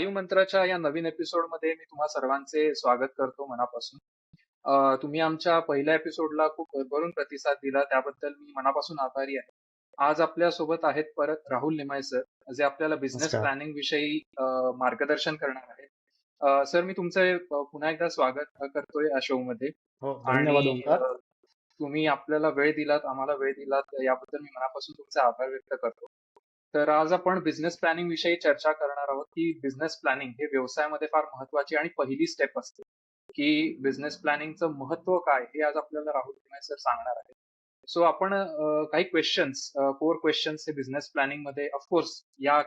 वायू मंत्राच्या या नवीन एपिसोडमध्ये मी तुम्हा सर्वांचे स्वागत करतो मनापासून. तुम्ही आमच्या पहिल्या एपिसोडला खूप भरभरून प्रतिसाद दिला त्याबद्दल मी मनापासून आभारी आहे. आज आपल्या सोबत आहेत परत राहुल निमाय सर, जे आपल्याला बिझनेस नमस्कार. प्लॅनिंग विषयी मार्गदर्शन करणार आहेत. सर मी तुमचे पुन्हा एकदा स्वागत करतोय या शो मध्ये. हो, आणि धन्यवाद ओंकार. तुम्ही आपल्याला वेळ दिलात, आम्हाला वेळ दिलात याबद्दल मी मनापासून तुमचे आभार व्यक्त करतो. तर आज आपण बिझनेस प्लॅनिंग विषयी चर्चा करणार आहोत, की बिझनेस प्लॅनिंग हे व्यवसायामध्ये फार महत्वाची आणि पहिली स्टेप असते, की बिझनेस प्लॅनिंगचं महत्व काय हे आज आपल्याला राहुल कुमार सर सांगणार आहेत. सो आपण काही क्वेश्चन्स, 4 क्वेश्चन्स हे बिझनेस प्लॅनिंग मध्ये ऑफकोर्स या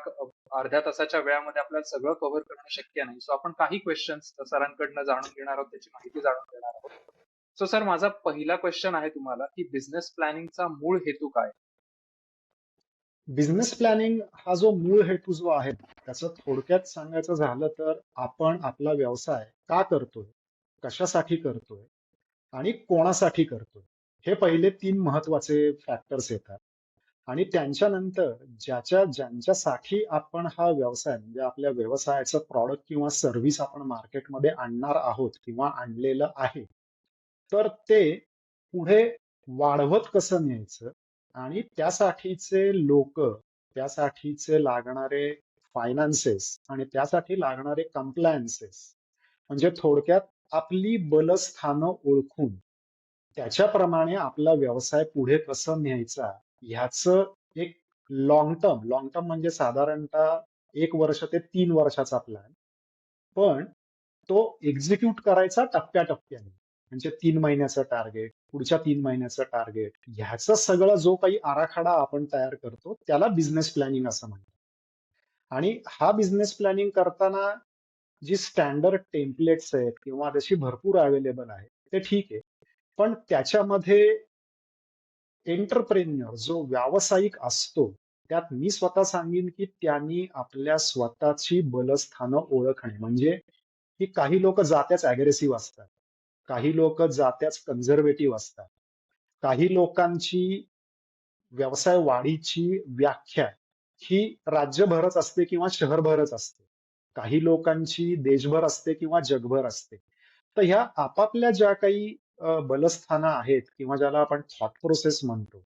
अर्ध्या तासाच्या वेळामध्ये आपल्याला सगळं कव्हर करणं शक्य नाही. सो आपण काही क्वेश्चन्स सरांकडनं जाणून घेणार आहोत, त्याची माहिती जाणून घेणार आहोत. सो सर माझा पहिला क्वेश्चन आहे तुम्हाला, की बिझनेस प्लॅनिंगचा मूळ हेतू काय? बिझनेस प्लॅनिंग हा जो मूळ हेतू जो आहे ना, त्याचं थोडक्यात सांगायचं झालं तर आपण आपला व्यवसाय का करतोय, कशासाठी करतोय आणि कोणासाठी करतोय, हे पहिले 3 महत्वाचे फॅक्टर्स येतात. आणि त्यांच्यानंतर ज्यांच्यासाठी आपण हा व्यवसाय म्हणजे आपल्या व्यवसायाचं प्रॉडक्ट किंवा सर्व्हिस आपण मार्केटमध्ये आणणार आहोत किंवा आणलेलं आहे, तर ते पुढे वाढवत कसं न्यायचं आणि त्यासाठीचे लोक, त्यासाठीचे लागणारे फायनान्सेस आणि त्यासाठी लागणारे कंप्लायन्सेस, म्हणजे थोडक्यात आपली बलस्थानं ओळखून त्याच्याप्रमाणे आपला व्यवसाय पुढे कसं न्यायचा ह्याचं एक लॉंग टर्म म्हणजे साधारणतः 1 वर्ष ते 3 वर्षाचा प्लॅन. पण तो एक्झिक्यूट करायचा टप्प्याटप्प्याने. म्हणजे 3 महिन्याचं टार्गेट, पुढच्या 3 महिन्याचं टार्गेट, ह्याचं सगळं जो काही आराखडा आपण तयार करतो त्याला बिझनेस प्लॅनिंग असं म्हणतात. आणि हा बिझनेस प्लॅनिंग करताना जी स्टँडर्ड टेम्पलेट्स आहेत किंवा तशी भरपूर अवेलेबल आहेत, ते ठीक आहे. पण त्याच्यामध्ये एंटरप्रेन्युअर जो व्यावसायिक असतो, त्यात मी स्वतः सांगेन की त्यांनी आपल्या स्वतःची बलस्थानं ओळखणे, म्हणजे की काही लोक जात्याच अग्रेसिव्ह असतात, काही लोक जात्याच कन्झर्वेटिव्ह असतात, काही लोकांची व्यवसाय वाढीची व्याख्या ही राज्यभरच असते किंवा शहरभरच असते, काही लोकांची देशभर असते किंवा जगभर असते. तर ह्या आपापल्या ज्या काही बलस्थानं आहेत किंवा ज्याला आपण थॉट प्रोसेस म्हणतो,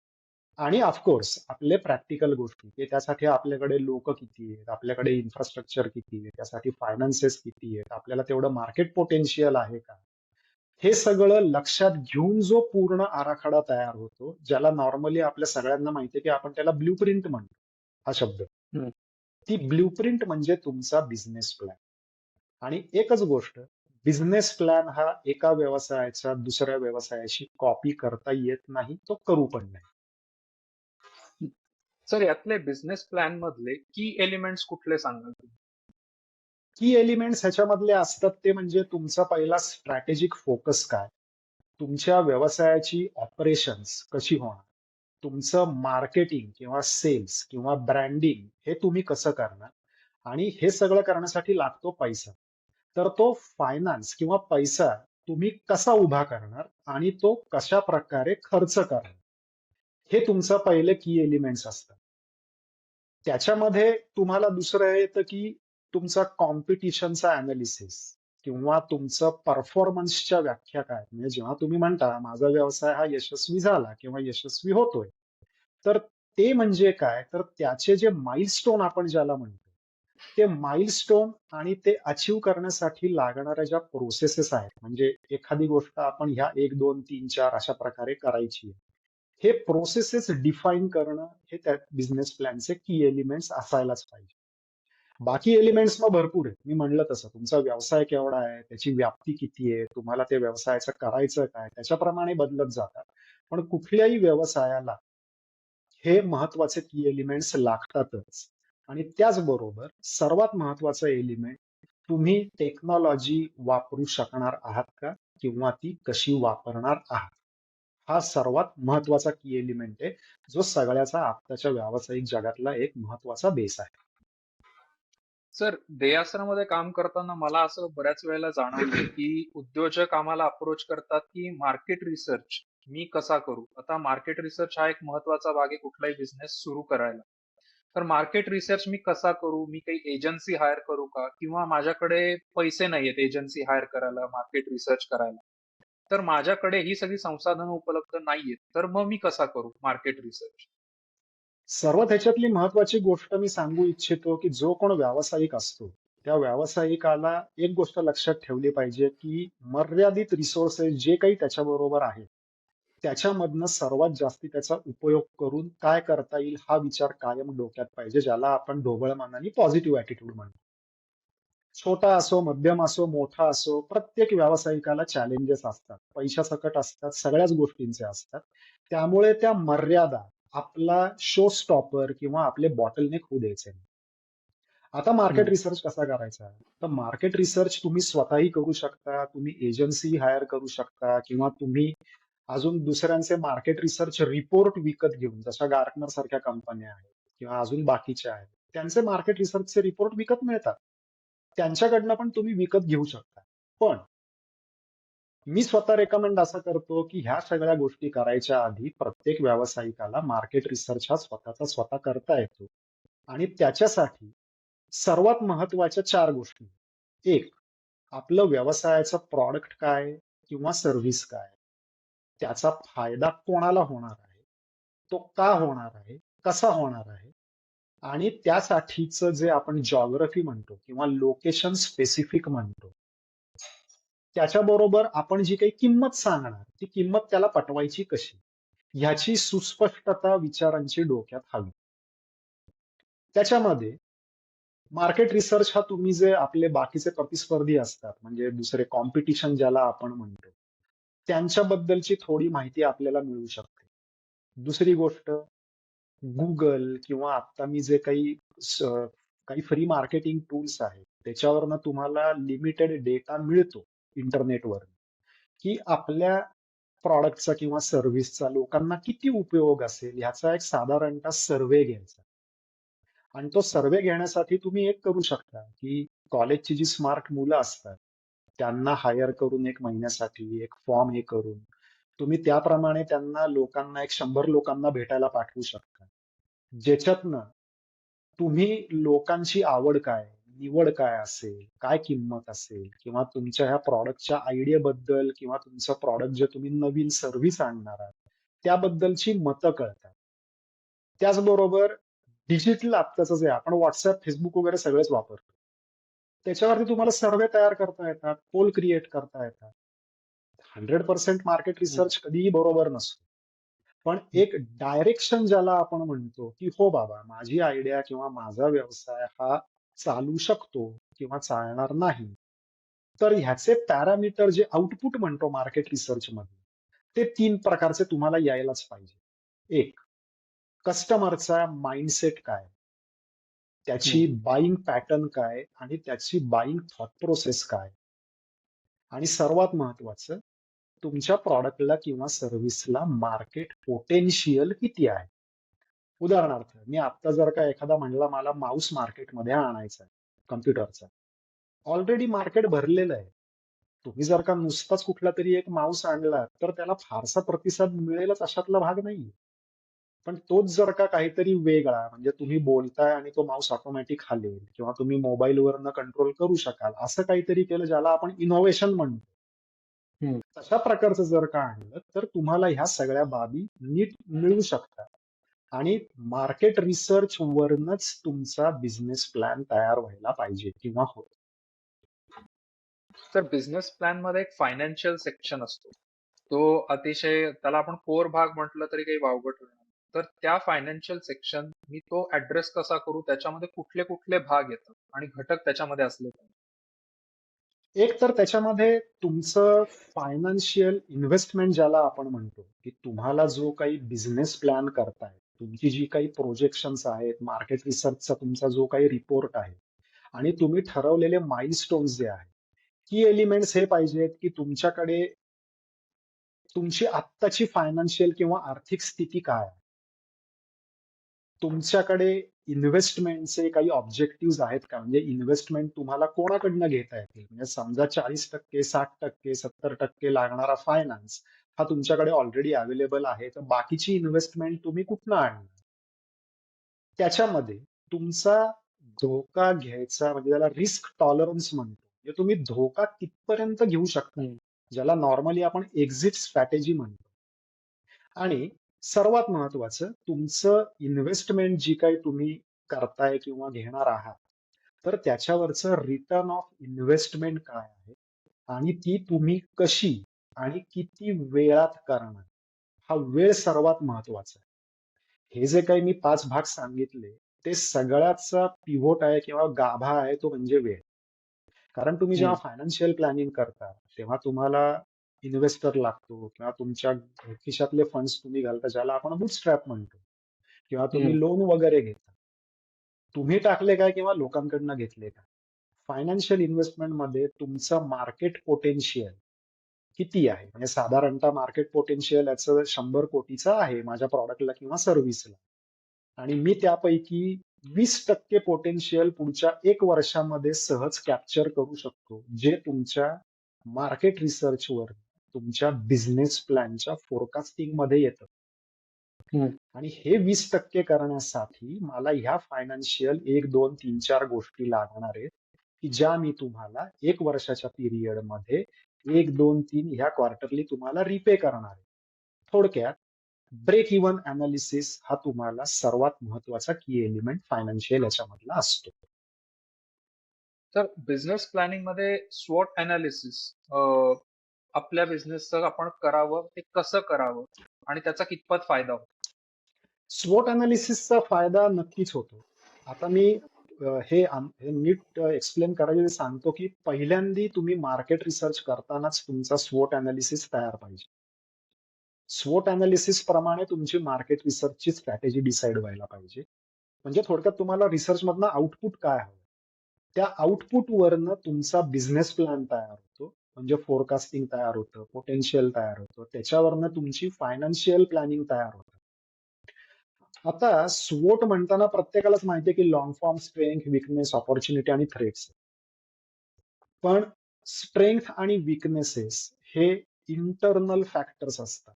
आणि ऑफकोर्स आपले प्रॅक्टिकल गोष्टी, की त्यासाठी आपल्याकडे लोक किती आहेत, आपल्याकडे इन्फ्रास्ट्रक्चर किती आहे, त्यासाठी फायनान्सेस किती आहेत, आपल्याला तेवढं मार्केट पोटेन्शियल आहे का, हे सगळं लक्षात घेऊन जो पूर्ण आराखडा तयार होतो, ज्याला नॉर्मली आपल्या सगळ्यांना माहितीये की आपण त्याला ब्ल्यूप्रिंट म्हणतो, हा शब्द. हं. ती ब्ल्यूप्रिंट म्हणजे तुमचा बिझनेस प्लॅन. आणि एकच गोष्ट, बिझनेस प्लॅन हा एका व्यवसायाचा दुसऱ्या व्यवसायाशी कॉपी करता येत नाही, तो करू पण नाही. सर यातले बिझनेस प्लॅन मधले की एलिमेंट्स कुठले सांगाल तुम्ही? की एलिमेंट्स ह्याच्यामधले असतात ते म्हणजे तुमचा पहिला स्ट्रॅटेजिक फोकस काय, तुमच्या व्यवसायाची ऑपरेशन्स कशी होणार, तुमचं मार्केटिंग किंवा सेल्स किंवा ब्रँडिंग हे तुम्ही कसं करणार, आणि हे सगळं करण्यासाठी लागतो पैसा. तर तो फायनान्स किंवा पैसा तुम्ही कसा उभा करणार आणि तो कशा प्रकारे खर्च करणार, हे तुमचं पहिले की एलिमेंट्स असतात. त्याच्यामध्ये तुम्हाला दुसरं येतं की तुमचा कॉम्पिटिशनचा अनालिसिस किंवा तुमचं परफॉर्मन्सच्या व्याख्या काय. म्हणजे जेव्हा तुम्ही म्हणता माझा व्यवसाय हा यशस्वी झाला किंवा यशस्वी होतोय, तर ते म्हणजे काय, तर त्याचे जे माइलस्टोन आपण ज्याला म्हणतो, ते माइलस्टोन आणि ते अचीव्ह करण्यासाठी लागणाऱ्या ज्या प्रोसेसेस आहेत, म्हणजे एखादी गोष्ट आपण ह्या 1, 2, 3, 4 अशा प्रकारे करायची आहे, हे प्रोसेसेस डिफाईन करणं, हे त्या बिझनेस प्लॅनचे की एलिमेंट्स असायलाच पाहिजे. बाकी एलिमेंट्स मग भरपूर आहेत. मी म्हणलं तसं तुमचा व्यवसाय केवढा आहे, त्याची व्याप्ती किती आहे, तुम्हाला ते व्यवसायाचं करायचं काय, त्याच्याप्रमाणे बदलत जातात. पण कुठल्याही व्यवसायाला हे महत्वाचे की एलिमेंट्स लागतातच. आणि त्याचबरोबर सर्वात महत्वाचं एलिमेंट, तुम्ही टेक्नॉलॉजी वापरू शकणार आहात का किंवा ती कशी वापरणार आहात, हा सर्वात महत्वाचा की एलिमेंट आहे, जो सगळ्याचा आत्ताच्या व्यावसायिक जगातला एक महत्वाचा बेस आहे. सर ध्येयासनामध्ये काम करताना मला असं बऱ्याच वेळेला जाणवतं, की उद्योजक आम्हाला अप्रोच करतात, की मार्केट रिसर्च मी कसा करू? आता मार्केट रिसर्च हा एक महत्वाचा भाग आहे कुठलाही बिझनेस सुरू करायला. तर मार्केट रिसर्च मी कसा करू? मी काही एजन्सी हायर करू का? किंवा माझ्याकडे पैसे नाहीयेत एजन्सी हायर करायला, मार्केट रिसर्च करायला. तर माझ्याकडे ही सगळी संसाधनं उपलब्ध नाहीयेत. तर मग मी कसा करू मार्केट रिसर्च? सर्वात ह्याच्यातली महत्वाची गोष्ट मी सांगू इच्छितो, की जो कोण व्यावसायिक असतो, त्या व्यावसायिकाला एक गोष्ट लक्षात ठेवली पाहिजे, की मर्यादित रिसोर्सेस जे काही त्याच्याबरोबर आहेत, त्याच्यामधनं सर्वात जास्ती त्याचा उपयोग करून काय करता येईल हा विचार कायम डोक्यात पाहिजे, ज्याला आपण ढोबळ मनाने पॉझिटिव्ह ॲटिट्यूड म्हणतो. छोटा असो, मध्यम असो, मोठा असो, प्रत्येक व्यावसायिकाला चॅलेंजेस असतात. पैशासकट असतात, सगळ्याच गोष्टींचे असतात. त्यामुळे त्या मर्यादा आपला शो स्टॉपर किंवा आपले बॉटलनेक होऊ द्यायचे नाही. आता मार्केट हं. रिसर्च कसा करायचा? तर मार्केट रिसर्च तुम्ही स्वतःही करू शकता, तुम्ही एजन्सी हायर करू शकता किंवा तुम्ही अजून दुसऱ्यांचे मार्केट रिसर्च रिपोर्ट विकत घेऊन, जशा गार्टनर सारख्या कंपन्या आहेत किंवा अजून बाकीच्या आहेत. त्यांचे मार्केट रिसर्चचे रिपोर्ट विकत मिळतात. त्यांच्याकडनं पण तुम्ही विकत घेऊ शकता. पण मी स्वतः रेकमेंड असं करतो, की ह्या सगळ्या गोष्टी करायच्या आधी प्रत्येक व्यावसायिकाला मार्केट रिसर्च हा स्वतःचा स्वतः करता येतो. आणि त्याच्यासाठी सर्वात महत्त्वाच्या 4 गोष्टी. एक, आपलं व्यवसायाचं प्रॉडक्ट काय किंवा सर्व्हिस काय? त्याचा फायदा कोणाला होणार आहे? तो का होणार आहे? कसा होणार आहे? आणि त्यासाठीचं जे आपण जिओग्राफी म्हणतो किंवा लोकेशन स्पेसिफिक म्हणतो, त्याच्याबरोबर आपण जी काही किंमत सांगणार, ती किंमत त्याला पटवायची कशी? ह्याची सुस्पष्टता विचारांची डोक्यात हवी. त्याच्यामध्ये मार्केट रिसर्च हा तुम्ही जे आपले बाकीचे प्रतिस्पर्धी असतात, म्हणजे दुसरे कॉम्पिटिशन ज्याला आपण म्हणतो, त्यांच्याबद्दलची थोडी माहिती आपल्याला मिळू शकते. दुसरी गोष्ट Google किंवा आता मी जे काही काही फ्री मार्केटिंग टूल्स आहेत, त्याच्यावरनं तुम्हाला लिमिटेड डेटा मिळतो इंटरनेटवर, की आपल्या प्रॉडक्टचा किंवा सर्व्हिसचा लोकांना किती उपयोग असेल ह्याचा एक साधारणतः सर्व्हे घ्यायचा. आणि तो सर्व्हे घेण्यासाठी तुम्ही एक करू शकता, की कॉलेजची जी स्मार्ट मुलं असतात, त्यांना हायर करून 1 महिन्यासाठी एक फॉर्म हे करून, तुम्ही त्याप्रमाणे त्यांना लोकांना एक 100 लोकांना भेटायला पाठवू शकता. ज्याच्यातनं तुम्ही लोकांची आवड काय, निवड काय असेल, काय किंमत असेल किंवा तुमच्या ह्या प्रॉडक्टच्या आयडियाबद्दल किंवा तुमचं प्रॉडक्ट जे तुम्ही नवीन सर्व्हिस आणणार आहात, त्याबद्दलची मतं कळतात. त्याचबरोबर डिजिटल आत्ताचं जे आपण WhatsApp, Facebook वगैरे सगळेच वापरतो. त्याच्यावरती तुम्हाला सर्व्हे तयार करता येतात, पोल क्रिएट करता येतात. 100% मार्केट हं, रिसर्च कधीही बरोबर नसतो. पण हं. एक डायरेक्शन ज्याला आपण म्हणतो, की हो बाबा माझी आयडिया किंवा माझा व्यवसाय हा चालू शकतो किंवा चालणार नाही. तर ह्याचे पॅरामीटर जे आउटपुट म्हणतो मार्केट रिसर्चमध्ये, ते 3 प्रकारचे तुम्हाला यायलाच पाहिजे. एक, कस्टमरचा माइंडसेट काय? त्याची हं. बायिंग पॅटर्न काय आणि त्याची बायिंग थॉट प्रोसेस काय? आणि सर्वात महत्वाचं, तुमच्या प्रॉडक्टला किंवा सर्व्हिसला मार्केट पोटेन्शियल किती आहे? उदाहरणार्थ, मी आत्ता जर का एखादा म्हणला मला माऊस मार्केटमध्ये आणायचा आहे, कॉम्प्युटरचा. ऑलरेडी मार्केट भरलेलं आहे. तुम्ही जर का नुसताच कुठलातरी एक माऊस आणला, तर त्याला फारसा प्रतिसाद मिळेलच अशातला भाग नाहीये. पण तोच जर का काहीतरी वेगळा, म्हणजे तुम्ही बोलताय आणि तो माऊस ऑटोमॅटिक हलेल किंवा तुम्ही मोबाईलवरनं कंट्रोल करू शकाल, असं काहीतरी केलं ज्याला आपण इनोव्हेशन म्हणतो. हं. तशा प्रकारचं जर का आणलं, तर तुम्हाला ह्या सगळ्या बाबी नीट मिळू शकतात. आणि मार्केट रिसर्च वरनच तुमचा बिझनेस प्लॅन तयार व्हायला पाहिजे किंवा होतो. तर बिझनेस प्लॅनमध्ये एक फायनान्शियल सेक्शन असतो. तो अतिशय त्याला आपण कोर भाग म्हटलं तरी काही वावगं ठरणार नाही. तर त्या फायनान्शियल सेक्शन मी तो ॲड्रेस कसा करू? त्याच्यामध्ये कुठले-कुठले भाग येतात आणि घटक त्याच्यामध्ये असले पाहिजे? एक तर त्याच्यामध्ये तुमचं फायनान्शियल इन्व्हेस्टमेंट ज्याला आपण म्हणतो, की तुम्हाला जो काही बिझनेस प्लॅन करताय, तुमची जी काही प्रोजेक्शन्स आहेत, मार्केट रिसर्चचा तुमचा जो काही रिपोर्ट आहे आणि तुम्ही ठरवलेले माइलस्टोन्स जे आहेत, की एलिमेंट्स हे पाहिजेत, की तुमच्याकडे तुमची आत्ताची फायनान्शियल किंवा आर्थिक स्थिती काय आहे? तुमच्याकडे इन्व्हेस्टमेंटचे काही ऑब्जेक्टिव्हज आहेत का? म्हणजे इन्व्हेस्टमेंट तुम्हाला कोणाकडनं घेता येतील? म्हणजे समजा 40%, 60%, 70% लागणारा फायनान्स हा तुमच्याकडे ऑलरेडी अवेलेबल आहे. तर बाकीची इन्व्हेस्टमेंट तुम्ही कुठनं आणणार? त्याच्यामध्ये तुमचा धोका घ्यायचा म्हणजे त्याला रिस्क टॉलरन्स म्हणतो. म्हणजे तुम्ही धोका कितपर्यंत घेऊ शकता, हं. ज्याला नॉर्मली आपण एक्झिट स्ट्रॅटेजी म्हणतो. आणि सर्वात महत्वाचं तुमचं इन्व्हेस्टमेंट जी काही तुम्ही करताय किंवा घेणार आहात, तर त्याच्यावरचं रिटर्न ऑफ इन्व्हेस्टमेंट काय आहे आणि ती तुम्ही कशी आणि किती वेळात करणार, हा वेळ सर्वात महत्वाचा आहे. हे जे काही मी 5 भाग सांगितले, ते सगळ्याचा पिव्होट आहे किंवा गाभा आहे तो म्हणजे वेळ. कारण तुम्ही जेव्हा हं. फायनान्शियल प्लॅनिंग करता, तेव्हा तुम्हाला इन्व्हेस्टर लागतो किंवा तुमच्या खिशातले फंड्स तुम्ही घालता, ज्याला आपण बुटस्ट्रॅप म्हणतो, किंवा हं. तुम्ही लोन वगैरे घेता. तुम्ही टाकले काय किंवा लोकांकडनं घेतले का? फायनान्शियल इन्व्हेस्टमेंटमध्ये तुमचं मार्केट पोटेन्शियल किती आहे? म्हणजे साधारणतः मार्केट पोटेन्शियल याचं 100 कोटीचं आहे माझ्या प्रॉडक्टला किंवा सर्व्हिसला. आणि मी त्यापैकी 20% पोटेन्शियल पुढच्या 1 वर्षामध्ये सहज कॅप्चर करू शकतो, जे तुमच्या मार्केट रिसर्चवर तुमच्या बिझनेस प्लॅनच्या फोरकास्टिंग मध्ये येतं. हं. आणि हे 20% करण्यासाठी मला ह्या फायनान्शियल 1, 2, 3, 4 गोष्टी लागणार आहेत, की ज्या मी तुम्हाला 1 वर्षाच्या पिरियड मध्ये 1, 2, 3 ह्या क्वार्टरली तुम्हाला रिपे करणार आहे. थोडक्यात ब्रेक इव्हन अनालिसिस हा तुम्हाला सर्वात महत्वाचा की एलिमेंट फायनान्शियल याच्यामधला असतो. तर बिझनेस प्लॅनिंग मध्ये स्वॉट अनालिसिस आपल्या बिझनेसचं आपण करावं, ते कसं करावं आणि त्याचा कितपत फायदा होतो? स्वॉट अनालिसिसचा फायदा नक्कीच होतो. आता मी हे नीट एक्सप्लेन करायला सांगतो, की पहिल्यांदा तुम्ही मार्केट रिसर्च करतानाच तुमचा स्वॉट अनालिसिस तयार पाहिजे. स्वॉट अनालिसिस प्रमाणे तुमची मार्केट रिसर्चची स्ट्रॅटेजी डिसाईड व्हायला पाहिजे. म्हणजे थोडक्यात तुम्हाला रिसर्च मधनं आउटपुट काय हवं, त्या आउटपुट वरनं तुमचा बिझनेस प्लॅन तयार होतो. म्हणजे फोरकास्टिंग तयार होतं, पोटेन्शियल तयार होतं, त्याच्यावरनं तुमची फायनान्शियल प्लॅनिंग तयार होतं. आता स्वोट म्हणताना प्रत्येकालाच माहितीये की long form strength, weakness, opportunity आणि थ्रेट्स. पण स्ट्रेंथ आणि विकनेसेस हे इंटरनल फॅक्टर्स असतात.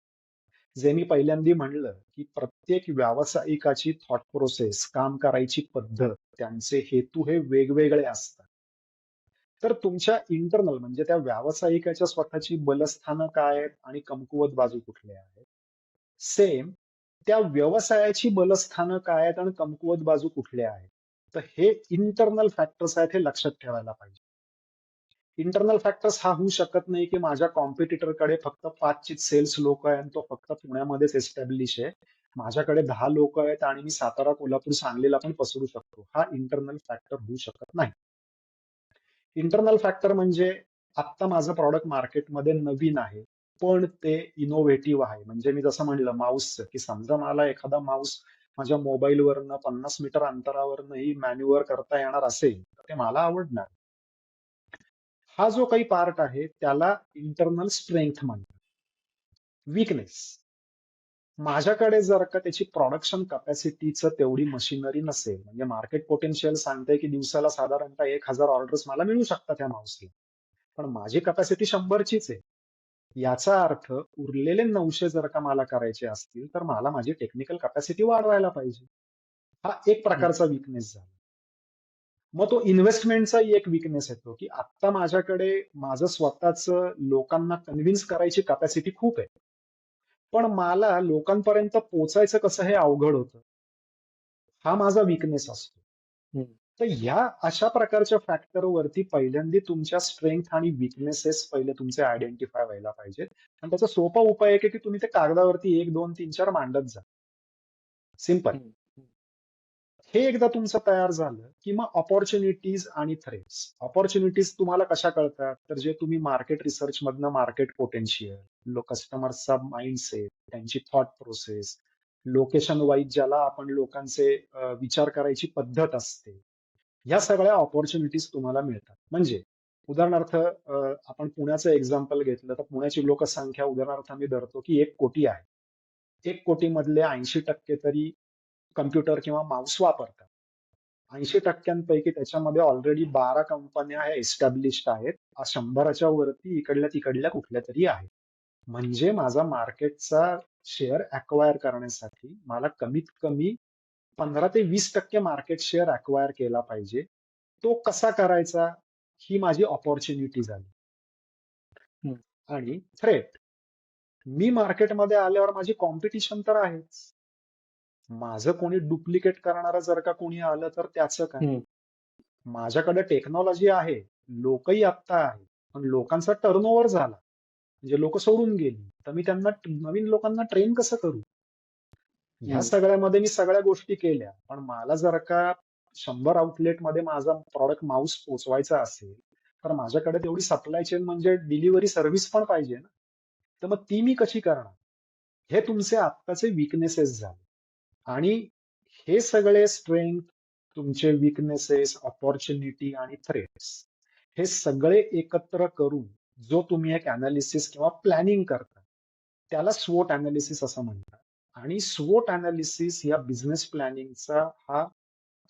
जे मी पहिल्यांदा म्हणलं, की प्रत्येक व्यावसायिकाची थॉट प्रोसेस, काम करायची पद्धत, त्यांचे हेतू हे वेगवेगळे असतात. तर तुमच्या इंटरनल म्हणजे त्या व्यावसायिकाच्या स्वतःची बलस्थानं काय आहेत आणि कमकुवत बाजू कुठल्या आहेत. सेम त्या व्यवसायाची बलस्थानं काय आहेत आणि कमकुवत बाजू कुठल्या आहेत. तर हे इंटरनल फॅक्टर्स आहेत, हे लक्षात ठेवायला पाहिजे. इंटरनल फॅक्टर्स हा होऊ शकत नाही की माझ्या कॉम्पिटिटरकडे फक्त 5 सेल्स लोक आहेत आणि तो फक्त पुण्यामध्येच एस्टॅब्लिश आहे. माझ्याकडे 10 लोक आहेत आणि मी सातारा, कोल्हापूर, सांगलीला पण पसरू शकतो. हा इंटरनल फॅक्टर होऊ शकत नाही. इंटरनल फॅक्टर म्हणजे आत्ता माझं प्रॉडक्ट मार्केटमध्ये नवीन आहे, पण ते इनोव्हेटिव्ह आहे. म्हणजे मी जसं म्हणलं माऊसचं, की समजा मला एखादा माऊस माझ्या मोबाईलवरनं 50 मीटर अंतरावरनंही मॅन्युअर करता येणार असेल, तर ते मला आवडणार. हा जो काही पार्ट आहे त्याला इंटरनल स्ट्रेंथ म्हणतात. वीकनेस, माझ्याकडे जर का त्याची प्रोडक्शन कॅपॅसिटीचं तेवढी मशिनरी नसेल, म्हणजे मार्केट पोटेन्शियल सांगते की दिवसाला साधारणतः 1,000 ऑर्डर्स मला मिळू शकतात त्या माऊसला, पण माझी कॅपॅसिटी 100चीच आहे. याचा अर्थ उरलेले 900 जर का मला करायचे असतील, तर मला माझी टेक्निकल कॅपॅसिटी वाढवायला पाहिजे. हा एक हं. प्रकारचा वीकनेस झाला. मग तो इन्व्हेस्टमेंटचा एक वीकनेस येतो, की आता माझ्याकडे माझं स्वतःच लोकांना कन्व्हिन्स करायची कॅपॅसिटी खूप आहे. पण मला लोकांपर्यंत पोहोचायचं कसं हे अवघड होतं. हा माझा वीकनेस असतो. हं. तर ह्या अशा प्रकारच्या फॅक्टरवरती पहिल्यांदा तुमच्या स्ट्रेंथ आणि वीकनेसेस पहिले तुमचे आयडेंटिफाय व्हायला पाहिजे. आणि त्याचा सोपा उपाय आहे की तुम्ही ते कागदावरती 1, 2, 3, 4 मांडत जा. सिंपल. हं. हं. हे एकदा तुमचं तयार झालं, की मग ऑपॉर्च्युनिटीज आणि थ्रेट्स. ऑपॉर्च्युनिटीज तुम्हाला कशा कळतात? तर जे तुम्ही मार्केट रिसर्च मधनं मार्केट पोटेन्शियल, कस्टमर्सचा माइंडसेट, त्यांची थॉट प्रोसेस, लोकेशन वाईज ज्याला आपण लोकांचे विचार करायची पद्धत असते. ह्या सगळ्या ऑपॉर्च्युनिटीज तुम्हाला मिळतात. म्हणजे उदाहरणार्थ आपण पुण्याचं एक्झाम्पल घेतलं तर पुण्याची लोकसंख्या उदाहरणार्थ मी धरतो की 1 कोटी आहे. 1 कोटी मधले 80% तरी कम्प्युटर किंवा माऊस वापरतात. 80% त्याच्यामध्ये ऑलरेडी 12 कंपन्या ह्या एस्टॅब्लिश्ड आहेत. 100च्या वरती इकडल्या तिकडल्या कुठल्या तरी आहेत. म्हणजे माझा मार्केटचा शेअर अक्वायर करण्यासाठी मला कमीत कमी 15% ते 20% मार्केट शेअर अक्वायर केला पाहिजे. तो कसा करायचा? ही माझी अपॉर्च्युनिटी झाली. हं, आणि थ्रेट, मी मार्केटमध्ये आल्यावर माझी कॉम्पिटिशन तर आहेच. माझं कोणी डुप्लिकेट करणारं जर का कोणी आलं तर त्याचं काय? हं, माझ्याकडे टेक्नॉलॉजी आहे, लोकही आत्ता आहे, पण लोकांचा टर्नओव्हर झाला, म्हणजे लोक सोडून गेली, तर मी त्यांना नवीन लोकांना ट्रेन कसं करू? ह्या हं. सगळ्यामध्ये मी सगळ्या गोष्टी केल्या, पण मला जर का 100 आउटलेटमध्ये माझा प्रॉडक्ट माऊस पोहोचवायचा असेल, तर माझ्याकडे तेवढी सप्लाय चेन म्हणजे डिलिव्हरी सर्व्हिस पण पाहिजे ना. तर मग ती मी कशी करणार? हे तुमचे आत्ताचे विकनेसेस झाले. आणि हे सगळे स्ट्रेंथ, तुमचे विकनेसेस, अपॉर्च्युनिटी आणि थ्रेट्स, हे सगळे एकत्र करून जो तुम्ही एक अनालिसिस किंवा प्लॅनिंग करता, त्याला स्वोट अनालिसिस असं म्हणतात. आणि स्वोट अनालिसिस या बिझनेस प्लॅनिंगचा हा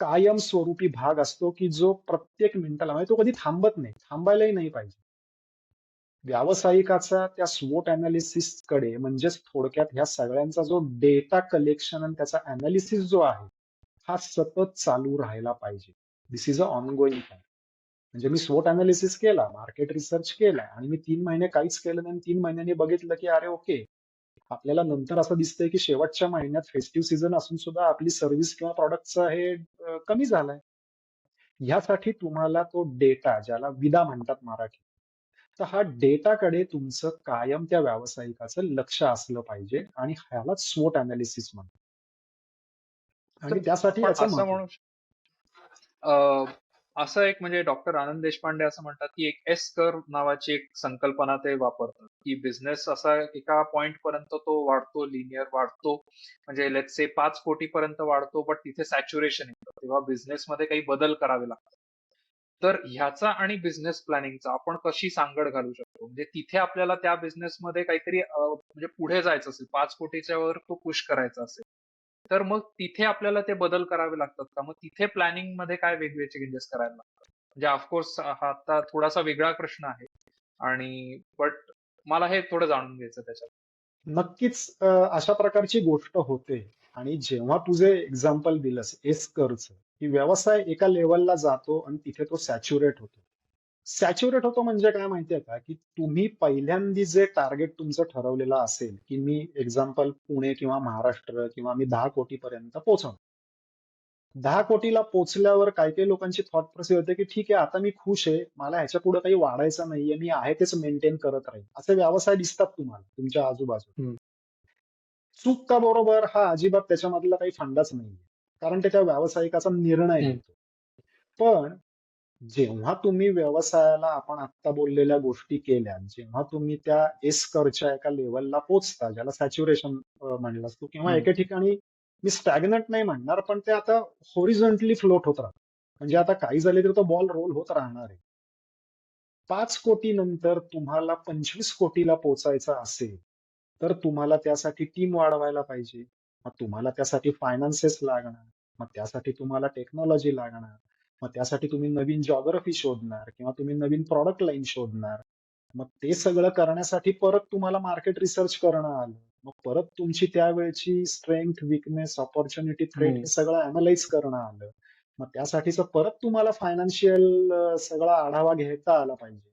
कायमस्वरूपी भाग असतो, की जो प्रत्येक मिनिटाला, म्हणजे तो कधी थांबत नाही, थांबायलाही नाही पाहिजे. व्यावसायिकाचा त्या स्वोट अनालिसिस कडे, म्हणजेच थोडक्यात ह्या सगळ्यांचा जो डेटा कलेक्शन आणि त्याचा अनालिसिस जो आहे, हा सतत चालू राहायला पाहिजे. दिस इज अ ऑनगोईंग थिंग. म्हणजे मी स्वोट अनालिसिस केला, मार्केट रिसर्च केला आणि मी 3 महिने काहीच केलं नाही, 3 महिन्यांनी बघितलं की अरे ओके, आपल्याला नंतर असं दिसतंय की शेवटच्या महिन्यात फेस्टिव्ह सीझन असून सुद्धा आपली सर्व्हिस किंवा प्रॉडक्टचं हे कमी झालंय. ह्यासाठी तुम्हाला तो डेटा, ज्याला विदा म्हणतात मराठीत, तर हा डेटाकडे तुमचं कायम त्या व्यावसायिकाचं लक्ष असलं पाहिजे आणि ह्यालाच स्वोट अनालिसिस म्हणतात. तर आणि त्यासाठी आपण याचं असं महत्व म्हणू आहे. अ, असं एक म्हणजे डॉक्टर आनंद देशपांडे असं म्हणतात, की एक एस कर्व्ह नावाची एक संकल्पना ते वापरतात, की बिझनेस असा एका पॉइंट पर्यंत तो वाढतो, लिनियर वाढतो. म्हणजे लेट्स से 5 कोटीपर्यंत वाढतो, बट तिथे सॅच्युरेशन येतं. तेव्हा बिझनेसमध्ये काही बदल करावे लागतात. तर ह्याचा आणि बिझनेस प्लॅनिंगचा आपण कशी सांगड घालू शकतो? म्हणजे तिथे आपल्याला त्या बिझनेसमध्ये काहीतरी म्हणजे पुढे जायचं असेल, 5 कोटीच्या वर तो पुश करायचा असेल, तर मग तिथे आपल्याला ते बदल करावे लागतात का? मग तिथे प्लॅनिंगमध्ये काय वेगळे चेंजेस करायला लागतात? म्हणजे ऑफकोर्स हा आता थोडासा वेगळा प्रश्न आहे आणि बट मला हे थोडं जाणून घ्यायचं त्याच्यात. नक्कीच अशा प्रकारची गोष्ट होते. आणि जेव्हा तुझे एक्झाम्पल दिलंस एस कर्वचं, की व्यवसाय एका लेवलला जातो आणि तिथे तो सॅच्युरेट होतो. सॅच्युरेट होतो म्हणजे काय माहितीये का, की तुम्ही पहिल्यांदी जे टार्गेट तुमचं ठरवलेलं असेल, की मी एक्झाम्पल पुणे किंवा महाराष्ट्र किंवा मी 10 कोटीपर्यंत पोहोचवणार. 10 कोटीला पोहोचल्यावर काही काही लोकांची थॉट प्रोसेस होते, की ठीक आहे, आता मी खुश आहे. मला ह्याच्या पुढे काही वाढायचं नाहीये. मी आहे तेच मेंटेन करत राहील. असे व्यवसाय दिसतात तुम्हाला तुमच्या आजूबाजूला. हं, चूक का बरोबर? हा अजिबात त्याच्यामधला काही फंडाच नाहीये. कारण ते त्या व्यावसायिकाचा निर्णय आहे हं, तो. पण जेव्हा तुम्ही व्यवसायाला, आपण आत्ता बोललेल्या गोष्टी केल्या, जेव्हा तुम्ही त्या एस कर्वच्या एका लेवलला पोहोचता, ज्याला सॅच्युरेशन म्हणलास तू, किंवा हं, एके ठिकाणी मी स्टॅग्नंट नाही म्हणणार, पण ते आता हॉरिझॉन्टली फ्लोट होत राहतं. म्हणजे आता काही झाले तरी तो बॉल रोल होत राहणार आहे. 5 कोटी नंतर तुम्हाला 25 कोटीला पोहोचायचं असेल, तर तुम्हाला त्यासाठी टीम वाढवायला पाहिजे. मग तुम्हाला त्यासाठी फायनान्सेस लागणार. मग त्यासाठी तुम्हाला टेक्नॉलॉजी लागणार. मग त्यासाठी तुम्ही नवीन जॉग्राफी शोधणार किंवा तुम्ही नवीन प्रॉडक्ट लाईन शोधणार. मग ते सगळं करण्यासाठी परत तुम्हाला मार्केट रिसर्च करणं आलं. मग परत तुमची त्यावेळची स्ट्रेंथ, वीकनेस, अपॉर्च्युनिटी, थ्रेट हं, हे सगळं अनालाइज करणं आलं. मग त्यासाठीचं परत तुम्हाला फायनान्शियल सगळा आढावा घेता आला पाहिजे.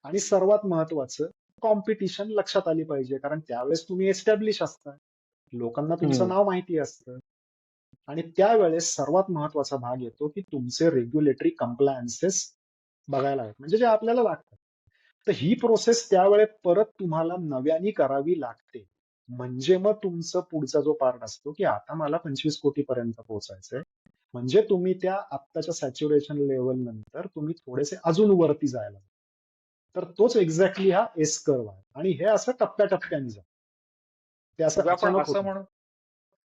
आणि सर्वात महत्वाचं, कॉम्पिटिशन लक्षात आली पाहिजे. कारण त्यावेळेस तुम्ही एस्टॅब्लिश असता. लोकांना तुमचं हं, नाव माहिती असतं. आणि त्यावेळेस सर्वात महत्वाचा भाग येतो, की तुमचे रेग्युलेटरी कंप्लायन्सेस बघायला हवेत. म्हणजे जे आपल्याला लागतात. तर ही प्रोसेस त्यावेळेस परत तुम्हाला नव्याने करावी लागते. म्हणजे मग तुमचं पुढचा जो पार्ट असतो, की आता मला 25 कोटीपर्यंत पोहोचायचंय. म्हणजे तुम्ही त्या आत्ताच्या सॅच्युरेशन लेव्हल नंतर तुम्ही थोडेसे अजून वरती जायला. तर तोच एक्झॅक्टली हा एस कर्व आहे. आणि हे असं टप्प्याटप्प्याने जातं. ते असं म्हणजे अचानक होत नाही.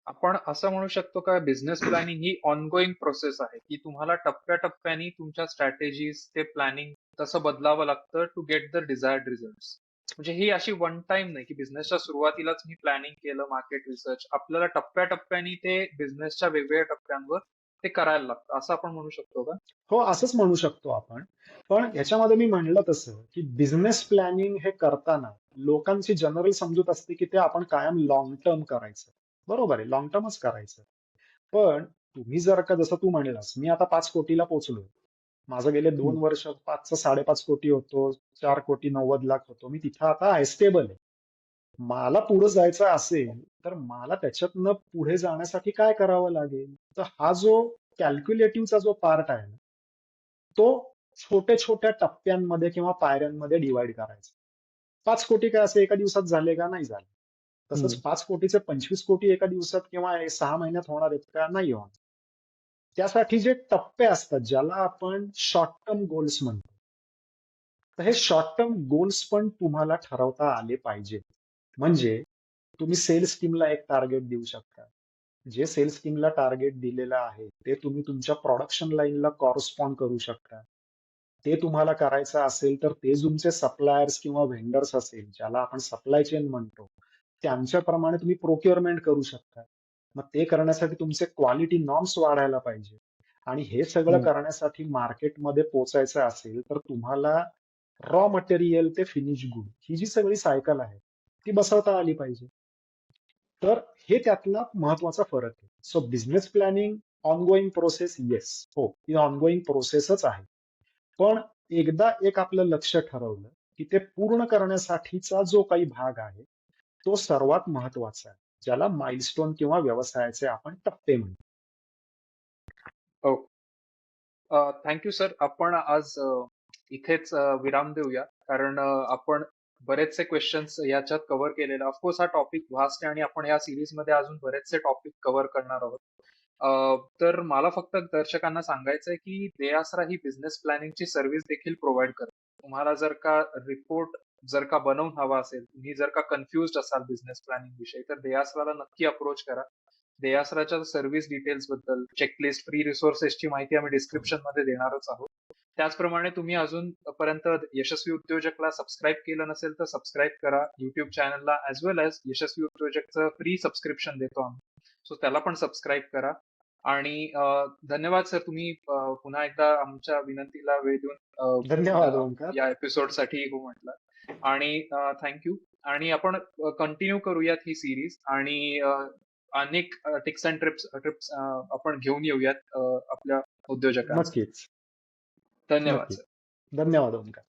आपण असं म्हणू शकतो का बिझनेस प्लॅनिंग ही ऑनगोइंग प्रोसेस आहे, की तुम्हाला टप्प्याटप्प्याने तुमच्या स्ट्रॅटेजीज ते प्लॅनिंग तसं बदलावं लागतं to get the desired results. म्हणजे ही अशी वन टाइम नाही, की बिझनेसच्या सुरुवातीलाच मी प्लॅनिंग केलं, मार्केट रिसर्च. आपल्याला टप्प्याटप्प्याने ते बिझनेसच्या वेगवेगळ्या टप्प्यांवर ते करायला लागतं, असं आपण म्हणू शकतो का? हो, असंच म्हणू शकतो आपण. पण याच्यामध्ये मी म्हणलं तसं, की बिझनेस प्लॅनिंग हे करताना लोकांची जनरल समजूत असते, की ते आपण कायम लाँग टर्म करायचं. बरोबर आहे, लाँग टर्मच करायचं. पण तुम्ही जर का जसं तू म्हणलास, मी आता 5 कोटीला पोहोचलोय. माझं गेले 2 वर्ष 5चं 5.5 कोटी होतो, 4 कोटी 90 लाख होतो. मी तिथं आता आहे, स्टेबल आहे. मला पुढे जायचं असेल, तर मला त्याच्यातनं पुढे जाण्यासाठी काय करावं लागेल? तर हा जो कॅल्क्युलेटिव्हचा जो पार्ट आहे ना, तो छोट्या-छोट्या टप्प्यांमध्ये किंवा पायऱ्यांमध्ये डिव्हाईड करायचा. 5 कोटी काय असे एका दिवसात झाले का? नाही झाले. तसंच 5 कोटीचे 25 कोटी एका दिवसात किंवा 6 महिन्यात होणार आहेत का? नाही होणार. त्यासाठी जे टप्पे असतात, ज्याला आपण शॉर्ट टर्म गोल्स म्हणतो. तर हे शॉर्ट टर्म गोल्स पण तुम्हाला ठरवता आले पाहिजेत. म्हणजे तुम्ही सेल्स टीमला एक टार्गेट देऊ शकता. जे सेल्स टीमला टार्गेट दिलेलं आहे, ते तुम्ही तुमच्या प्रोडक्शन लाईनला कॉरस्पॉन्ड करू शकता. ते तुम्हाला करायचं असेल, तर ते तुमचे सप्लायर्स किंवा व्हेंडर्स असेल, ज्याला आपण सप्लाय चेन म्हणतो, त्यांच्याप्रमाणे तुम्ही प्रोक्युअरमेंट करू शकता. मग ते करण्यासाठी तुमचे क्वालिटी नॉर्म्स वाढायला पाहिजे. आणि हे सगळं करण्यासाठी मार्केटमध्ये पोहोचायचं असेल, तर तुम्हाला रॉ मटेरियल ते फिनिश गुड ही जी सगळी सायकल आहे, ती बसवता आली पाहिजे. तर हे त्यातला महत्वाचा फरक आहे. So business planning ongoing process, yes, हो, ही ऑनगोईंग प्रोसेसच आहे. पण एकदा एक आपलं लक्ष ठरवलं, की ते पूर्ण करण्यासाठीचा जो काही भाग आहे, तो सर्वात महत्वाचा आहे. ज्याला माइलस्टोन किंवा व्यवसायाचे आपण टप्पे म्हणतो. हो. Thank you sir. आपण आज इथेच विराम देऊया. कारण आपण बरेचसे क्वेश्चन्स याच्यात कव्हर केलेले. ऑफकोर्स हा टॉपिक व्हास्ट आहे आणि आपण या सिरीजमध्ये अजून बरेचसे टॉपिक कव्हर करणार आहोत. तर मला फक्त दर्शकांना सांगायचंय की देआसरा ही बिझनेस प्लॅनिंगची सर्व्हिस देखील प्रोव्हाइड करते. तुम्हाला जर का रिपोर्ट जर का बनवून हवा असेल, तुम्ही जर का कन्फ्युज्ड असाल बिझनेस प्लॅनिंग विषयी, तर देआसराला नक्की अप्रोच करा. देआसराच्या सर्व्हिस डिटेल्स बद्दल, चेकलिस्ट, फ्री रिसोर्सेसची माहिती आम्ही डिस्क्रिप्शन मध्ये देणारच आहोत. त्याचप्रमाणे तुम्ही अजूनपर्यंत यशस्वी उद्योजकला सबस्क्राईब केलं नसेल तर सबस्क्राईब करा युट्यूब चॅनलला, ऍज वेल एज यशस्वी उद्योजकचं फ्री सबस्क्रिप्शन देतो आम्ही. सो त्याला पण सबस्क्राईब करा. आणि धन्यवाद सर, तुम्ही पुन्हा एकदा आमच्या विनंतीला वेळ देऊन धन्यवाद ओंकार. या एपिसोडसाठी हो म्हटलं. आणि थँक्यू. आणि आपण कंटिन्यू करूयात ही सिरीज आणि अनेक टिप्स अँड ट्रिप्स आपण घेऊन येऊयात आपल्या उद्योजकांसाठी. नक्कीच. धन्यवाद नक्कीच. सर. धन्यवाद ओंकार.